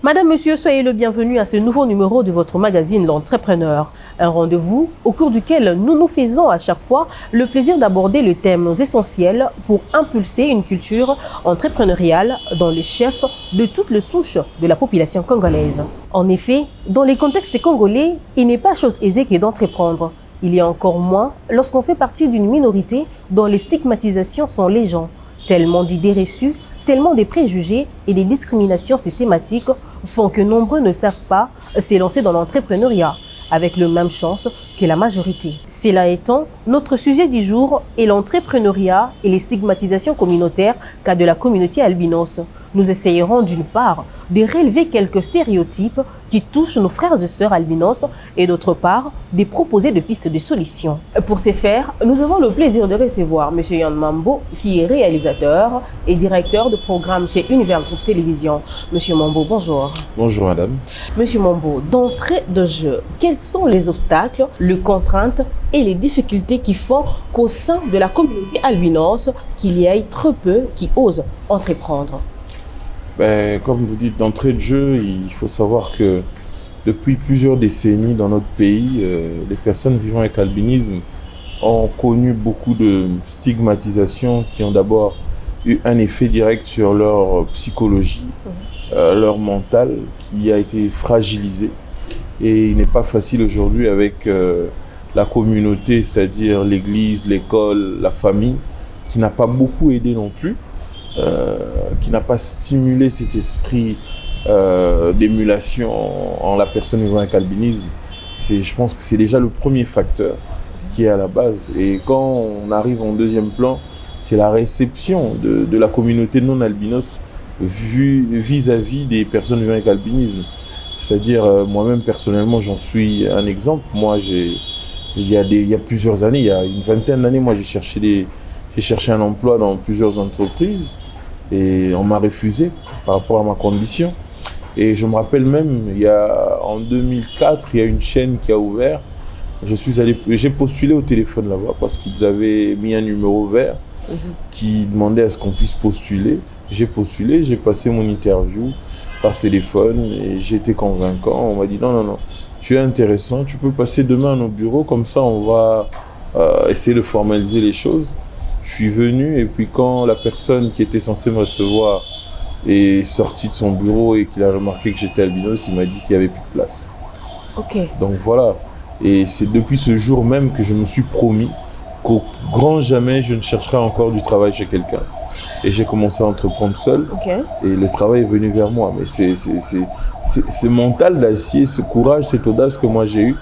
Madame, Monsieur, soyez le bienvenu à ce nouveau numéro de votre magazine L'Entrepreneur. Un rendez-vous au cours duquel nous nous faisons à chaque fois le plaisir d'aborder les thèmes essentiels pour impulser une culture entrepreneuriale dans les chefs de toutes les souches de la population congolaise. En effet, dans les contextes congolais, il n'est pas chose aisée que d'entreprendre. Il y a encore moins lorsqu'on fait partie d'une minorité dont les stigmatisations sont légion. Tellement d'idées reçues, tellement de préjugés et des discriminations systématiques font que nombreux ne savent pas s'élancer dans l'entrepreneuriat avec la même chance que la majorité. Cela étant, notre sujet du jour est l'entrepreneuriat et les stigmatisations communautaires qu'a de la communauté albinos. Nous essayerons d'une part de relever quelques stéréotypes qui touchent nos frères et sœurs albinos et d'autre part de proposer des pistes de solutions. Pour ce faire, nous avons le plaisir de recevoir M. Yann Mambo qui est réalisateur et directeur de programme chez Univers Group Télévision. M. Mambo, bonjour. Bonjour madame. M. Mambo, d'entrée de jeu, quels sont les obstacles, les contraintes et les difficultés qui font qu'au sein de la communauté albinos, qu'il y ait trop peu qui osent entreprendre? Comme vous dites, d'entrée de jeu, il faut savoir que depuis plusieurs décennies dans notre pays, les personnes vivant avec albinisme ont connu beaucoup de stigmatisations qui ont d'abord eu un effet direct sur leur psychologie, leur mental qui a été fragilisé. Et il n'est pas facile aujourd'hui avec la communauté, c'est-à-dire l'église, l'école, la famille, qui n'a pas beaucoup aidé non plus. Qui n'a pas stimulé cet esprit d'émulation en la personne vivant avec albinisme. Je pense que c'est déjà le premier facteur qui est à la base. Et quand on arrive en deuxième plan, c'est la réception de la communauté non albinos vis-à-vis des personnes vivant avec albinisme. C'est-à-dire, moi-même personnellement, j'en suis un exemple. Moi, il y a plusieurs années, il y a une vingtaine d'années, moi j'ai cherché un emploi dans plusieurs entreprises et on m'a refusé par rapport à ma condition. Et je me rappelle même, en 2004, il y a une chaîne qui a ouvert. J'ai postulé au téléphone là-bas parce qu'ils avaient mis un numéro vert qui demandait à ce qu'on puisse postuler. J'ai postulé, j'ai passé mon interview par téléphone et j'ai été convaincant. On m'a dit non, tu es intéressant, tu peux passer demain à nos bureaux, comme ça on va essayer de formaliser les choses. Je suis venu et puis quand la personne qui était censée me recevoir est sortie de son bureau et qu'il a remarqué que j'étais albinos, il m'a dit qu'il n'y avait plus de place. Ok. Donc voilà. Et c'est depuis ce jour même que je me suis promis qu'au grand jamais je ne chercherai encore du travail chez quelqu'un. Et j'ai commencé à entreprendre seul. Okay. Et le travail est venu vers moi. Mais c'est ce mental d'acier, ce courage, cette audace que moi j'ai eu,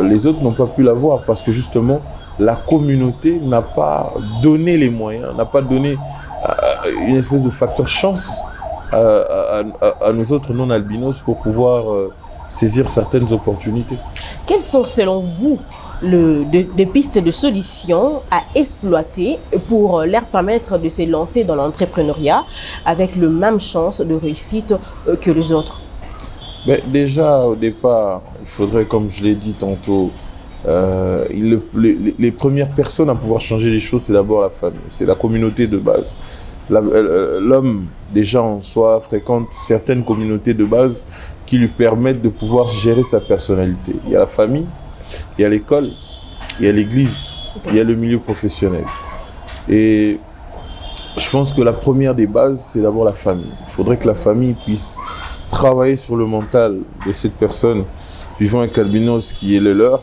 les autres n'ont pas pu l'avoir parce que justement, la communauté n'a pas donné les moyens, n'a pas donné une espèce de facteur chance à nous autres non-albinos pour pouvoir saisir certaines opportunités. Quelles sont selon vous des pistes de solutions à exploiter pour leur permettre de se lancer dans l'entrepreneuriat avec la même chance de réussite que les autres? Déjà au départ, il faudrait, comme je l'ai dit tantôt, les premières personnes à pouvoir changer les choses, c'est d'abord la famille, c'est la communauté de base. L'homme, déjà en soi, fréquente certaines communautés de base qui lui permettent de pouvoir gérer sa personnalité. Il y a la famille, il y a l'école, il y a l'église, il y a le milieu professionnel. Et je pense que la première des bases, c'est d'abord la famille. Il faudrait que la famille puisse travailler sur le mental de cette personne vivant avec albinos qui est le leur,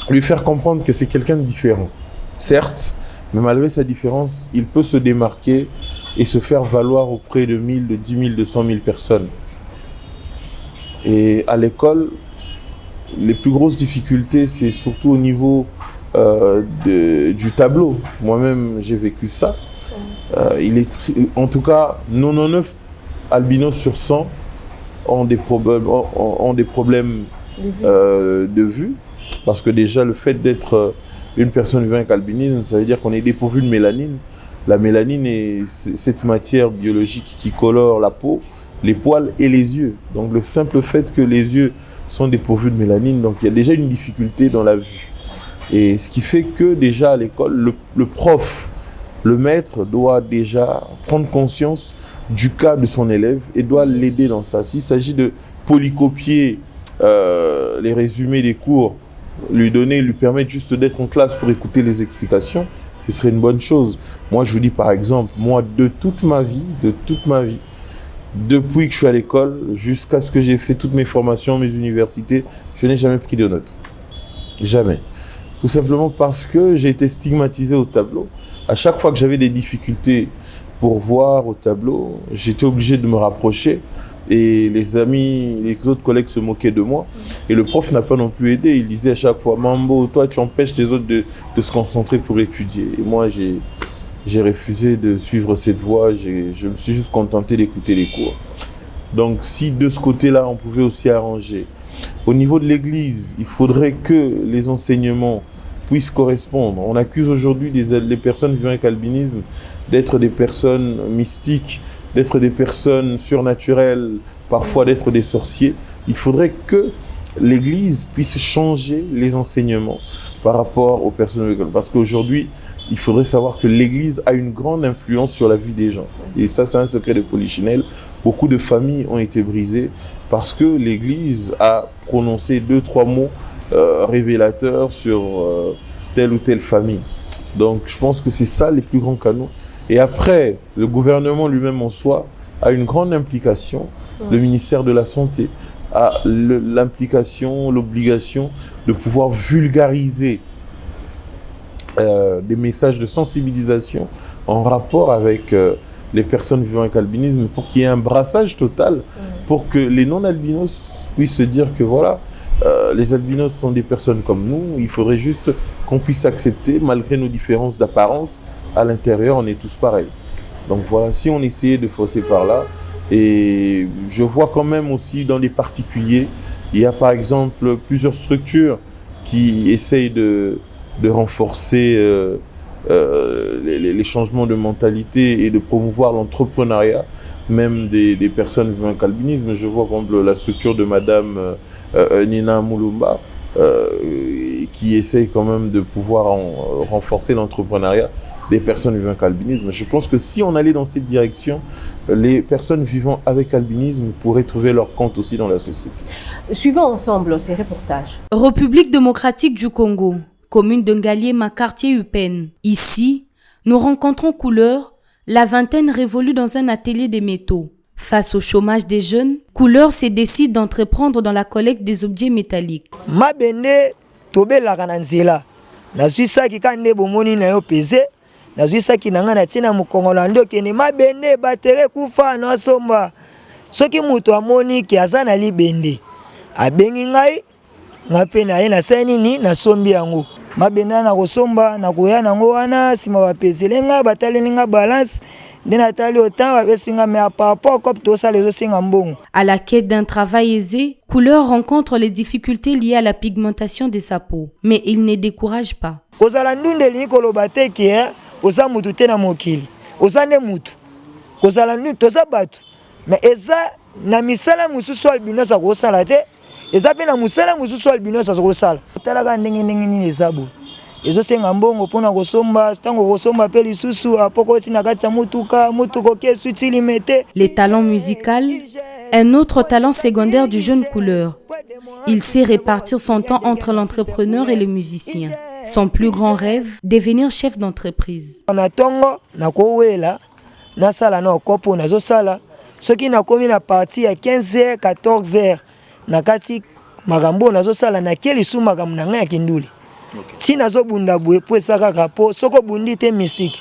lui faire comprendre que c'est quelqu'un de différent. Certes, mais malgré sa différence, il peut se démarquer et se faire valoir auprès de 1000, de 10 000, de 100 000 personnes. Et à l'école, les plus grosses difficultés, c'est surtout au niveau du tableau. Moi-même, j'ai vécu ça. En tout cas, 99 albinos sur 100 ont des problèmes de vue. Parce que déjà, le fait d'être une personne vivant avec albinisme, ça veut dire qu'on est dépourvu de mélanine. La mélanine est cette matière biologique qui colore la peau, les poils et les yeux. Donc le simple fait que les yeux sont dépourvus de mélanine, donc il y a déjà une difficulté dans la vue. Et ce qui fait que déjà à l'école, le prof, le maître doit déjà prendre conscience du cas de son élève et doit l'aider dans ça. S'il s'agit de polycopier les résumés des cours, lui permettre juste d'être en classe pour écouter les explications, ce serait une bonne chose. Moi, je vous dis par exemple, moi, de toute ma vie, depuis que je suis à l'école, jusqu'à ce que j'ai fait toutes mes formations, mes universités, je n'ai jamais pris de notes. Jamais. Tout simplement parce que j'ai été stigmatisé au tableau. À chaque fois que j'avais des difficultés pour voir au tableau, j'étais obligé de me rapprocher. Et les amis, les autres collègues se moquaient de moi. Et le prof n'a pas non plus aidé. Il disait à chaque fois, Mambo, toi, tu empêches les autres de se concentrer pour étudier. Et moi, j'ai refusé de suivre cette voie. Je me suis juste contenté d'écouter les cours. Donc, si de ce côté-là, on pouvait aussi arranger. Au niveau de l'Église, il faudrait que les enseignements puissent correspondre. On accuse aujourd'hui les personnes vivant avec albinisme d'être des personnes mystiques, d'être des personnes surnaturelles, parfois d'être des sorciers. Il faudrait que l'Église puisse changer les enseignements par rapport aux personnes. Parce qu'aujourd'hui, il faudrait savoir que l'Église a une grande influence sur la vie des gens. Et ça, c'est un secret de Polichinelle. Beaucoup de familles ont été brisées parce que l'Église a prononcé 2-3 mots révélateurs sur telle ou telle famille. Donc, je pense que c'est ça les plus grands canaux. Et après, le gouvernement lui-même en soi a une grande implication. Le ministère de la Santé a l'implication, l'obligation de pouvoir vulgariser des messages de sensibilisation en rapport avec les personnes vivant avec albinisme pour qu'il y ait un brassage total, pour que les non-albinos puissent se dire que voilà, les albinos sont des personnes comme nous, il faudrait juste qu'on puisse accepter, malgré nos différences d'apparence, à l'intérieur, on est tous pareils. Donc voilà, si on essayait de forcer par là, et je vois quand même aussi dans les particuliers, il y a par exemple plusieurs structures qui essayent de renforcer les changements de mentalité et de promouvoir l'entrepreneuriat, même des personnes vivant avec albinisme. Je vois par exemple la structure de Madame Nina Moulumba, qui essaye quand même de pouvoir renforcer l'entrepreneuriat des personnes vivant avec albinisme. Je pense que si on allait dans cette direction, les personnes vivant avec albinisme pourraient trouver leur compte aussi dans la société. Suivons ensemble ces reportages. République démocratique du Congo, commune de Ngaliema, quartier Upen. Ici, nous rencontrons Couleur, la vingtaine révolue dans un atelier des métaux. Face au chômage des jeunes, Couleur se décide d'entreprendre dans la collecte des objets métalliques. Ma bende tobe la kananzela. Na suisa ki kande bomoni na yo pese. Na suisa ki nanga na tina mukongolando kene ma bende batere kufa na somba. Soki mutu amoni ki azana li bende. Abengi ngai ngape na ye na seni ni na sombi yango. Ma bende na kosomba na koya nango wana sima bapesele nga batale nga balance. À la quête d'un travail aisé, Couleur rencontre les difficultés liées à la pigmentation de sa peau, mais il ne décourage pas. Les talents musicaux, un autre talent secondaire du jeune Couleur. Il sait répartir son temps entre l'entrepreneur et le musicien. Son plus grand rêve, devenir chef d'entreprise.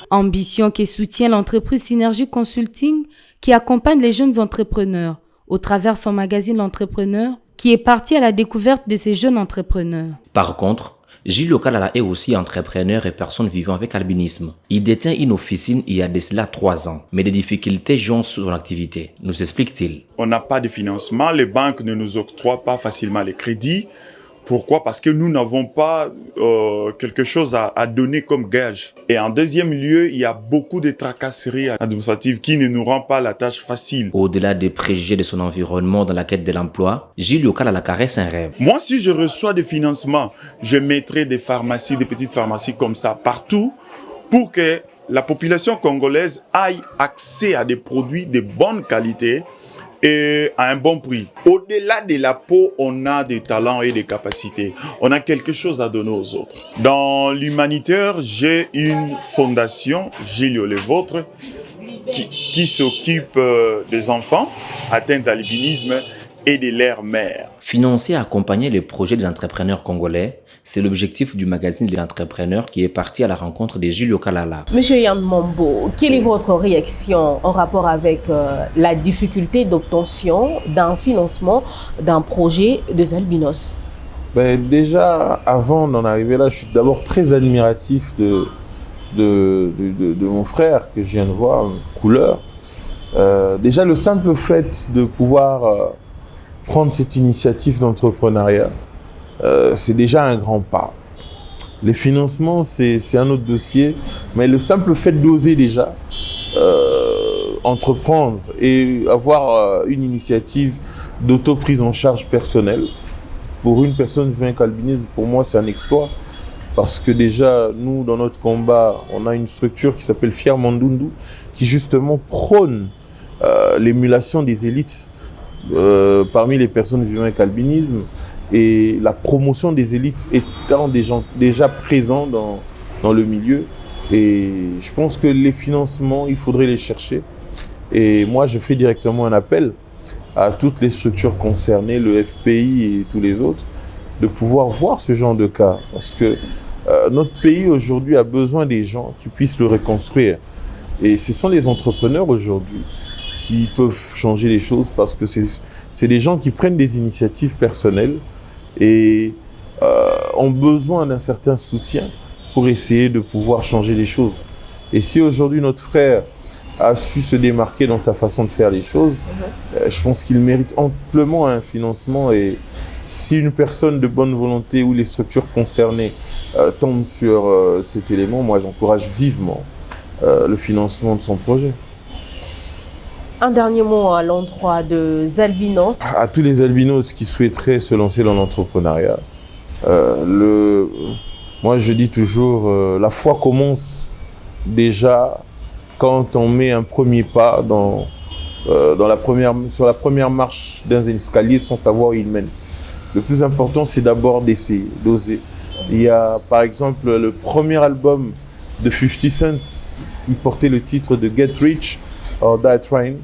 Ambition qui soutient l'entreprise Synergie Consulting qui accompagne les jeunes entrepreneurs au travers son magazine L'Entrepreneur qui est parti à la découverte de ces jeunes entrepreneurs. Par contre, Gilles Lokalala est aussi entrepreneur et personne vivant avec albinisme. Il détient une officine il y a de cela 3 ans, mais des difficultés jonchent son activité. Nous explique-t-il. On n'a pas de financement, les banques ne nous octroient pas facilement les crédits. Pourquoi? Parce que nous n'avons pas quelque chose à donner comme gage. Et en deuxième lieu, il y a beaucoup de tracasseries administratives qui ne nous rendent pas la tâche facile. Au-delà des préjugés de son environnement dans la quête de l'emploi, Gilles Lokalala caresse un rêve. Moi, si je reçois des financements, je mettrai des pharmacies, des petites pharmacies comme ça partout pour que la population congolaise ait accès à des produits de bonne qualité et à un bon prix. Au-delà de la peau, on a des talents et des capacités. On a quelque chose à donner aux autres. Dans l'humanitaire, j'ai une fondation, Gilio le Vôtre, qui s'occupe des enfants atteints d'albinisme et de leur mère. Financer et accompagner les projets des entrepreneurs congolais, c'est l'objectif du magazine de l'entrepreneur qui est parti à la rencontre de Julio Kalala. Monsieur Yann Mombo, quelle est votre réaction en rapport avec la difficulté d'obtention d'un financement d'un projet des albinos? Déjà, avant d'en arriver là, je suis d'abord très admiratif de mon frère que je viens de voir, Couleur. Déjà, le simple fait de pouvoir prendre cette initiative d'entrepreneuriat, c'est déjà un grand pas. Les financements, c'est un autre dossier, mais le simple fait d'oser déjà entreprendre et avoir une initiative d'auto-prise en charge personnelle, pour une personne vivant avec albinisme, pour moi, c'est un exploit. Parce que déjà, nous, dans notre combat, on a une structure qui s'appelle Fier Mandundu, qui justement prône l'émulation des élites parmi les personnes vivant avec albinisme et la promotion des élites étant des gens déjà présents dans le milieu. Et je pense que les financements, il faudrait les chercher. Et moi, je fais directement un appel à toutes les structures concernées, le FPI et tous les autres, de pouvoir voir ce genre de cas. Parce que notre pays aujourd'hui a besoin des gens qui puissent le reconstruire. Et ce sont les entrepreneurs aujourd'hui qui peuvent changer les choses, parce que c'est des gens qui prennent des initiatives personnelles et ont besoin d'un certain soutien pour essayer de pouvoir changer les choses. Et si aujourd'hui notre frère a su se démarquer dans sa façon de faire les choses, je pense qu'il mérite amplement un financement. Et si une personne de bonne volonté ou les structures concernées tombent sur cet élément, moi j'encourage vivement le financement de son projet. Un dernier mot à l'endroit des albinos. À tous les albinos qui souhaiteraient se lancer dans l'entrepreneuriat, moi je dis toujours, la foi commence déjà quand on met un premier pas sur la première marche d'un escalier sans savoir où il mène. Le plus important, c'est d'abord d'essayer, d'oser. Il y a par exemple le premier album de 50 Cent qui portait le titre de Get Rich or Die Trying,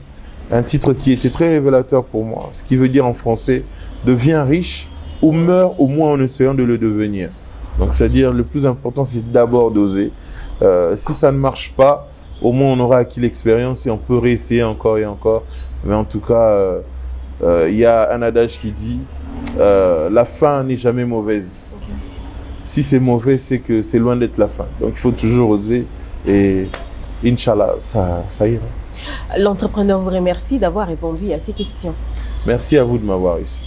un titre qui était très révélateur pour moi, ce qui veut dire en français « deviens riche ou meurs au moins en essayant de le devenir ». Donc c'est-à-dire le plus important, c'est d'abord d'oser. Si ça ne marche pas, au moins on aura acquis l'expérience et on peut réessayer encore et encore. Mais en tout cas, il y a un adage qui dit la fin n'est jamais mauvaise. Okay. Si c'est mauvais, c'est que c'est loin d'être la fin. Donc il faut toujours oser et Inch'Allah, ça ira. L'entrepreneur vous remercie d'avoir répondu à ces questions. Merci à vous de m'avoir reçu.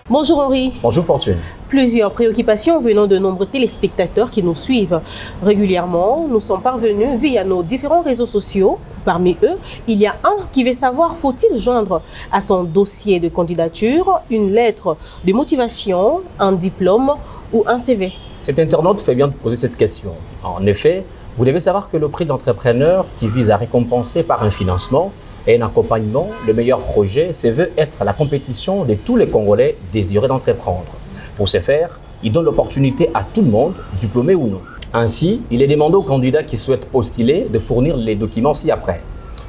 Bonjour Henri. Bonjour Fortune. Plusieurs préoccupations venant de nombreux téléspectateurs qui nous suivent régulièrement nous sont parvenues via nos différents réseaux sociaux. Parmi eux, il y a un qui veut savoir, faut-il joindre à son dossier de candidature une lettre de motivation, un diplôme ou un CV? Cet internaute fait bien de poser cette question. En effet, vous devez savoir que le prix de l'entrepreneur, qui vise à récompenser par un financement et un accompagnement le meilleur projet, se veut être la compétition de tous les Congolais désireux d'entreprendre. Pour ce faire, il donne l'opportunité à tout le monde, diplômé ou non. Ainsi, il est demandé aux candidats qui souhaitent postuler de fournir les documents ci-après.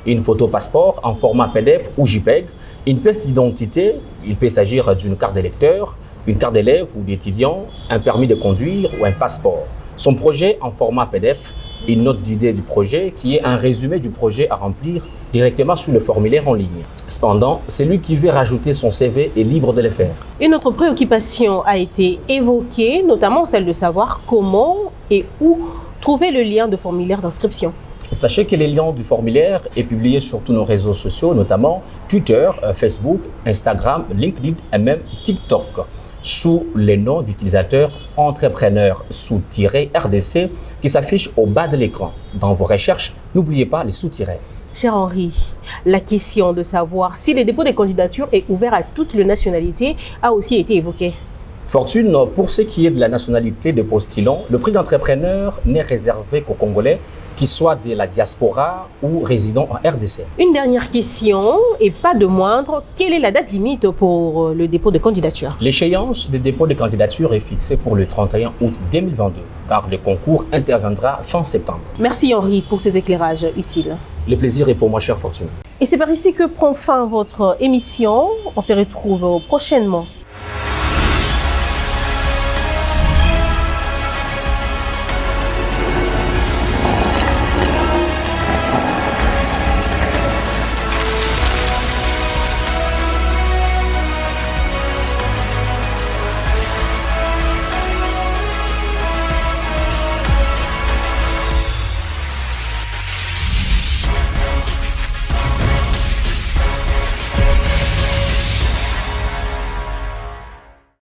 Une photo passeport en format PDF ou JPEG, une pièce d'identité, il peut s'agir d'une carte d'électeur, une carte d'élève ou d'étudiant, un permis de conduire ou un passeport. Son projet en format PDF, une note d'idée du projet qui est un résumé du projet à remplir directement sur le formulaire en ligne. Cependant, celui qui veut rajouter son CV est libre de le faire. Une autre préoccupation a été évoquée, notamment celle de savoir comment et où trouver le lien de formulaire d'inscription. Sachez que le lien du formulaire est publié sur tous nos réseaux sociaux, notamment Twitter, Facebook, Instagram, LinkedIn et même TikTok. sous les noms d'utilisateurs entrepreneurs sous-RDC qui s'affichent au bas de l'écran. Dans vos recherches, n'oubliez pas les sous-tirets. Cher Henri, la question de savoir si le dépôt des candidatures est ouvert à toutes les nationalités a aussi été évoquée. Fortune, pour ce qui est de la nationalité des postulants, le prix d'entrepreneur n'est réservé qu'aux Congolais qui soient de la diaspora ou résidant en RDC. Une dernière question, et pas de moindre, quelle est la date limite pour le dépôt de candidature? L'échéance de dépôt de candidature est fixée pour le 31 août 2022, car le concours interviendra fin septembre. Merci Henri pour ces éclairages utiles. Le plaisir est pour moi, chère Fortune. Et c'est par ici que prend fin votre émission. On se retrouve prochainement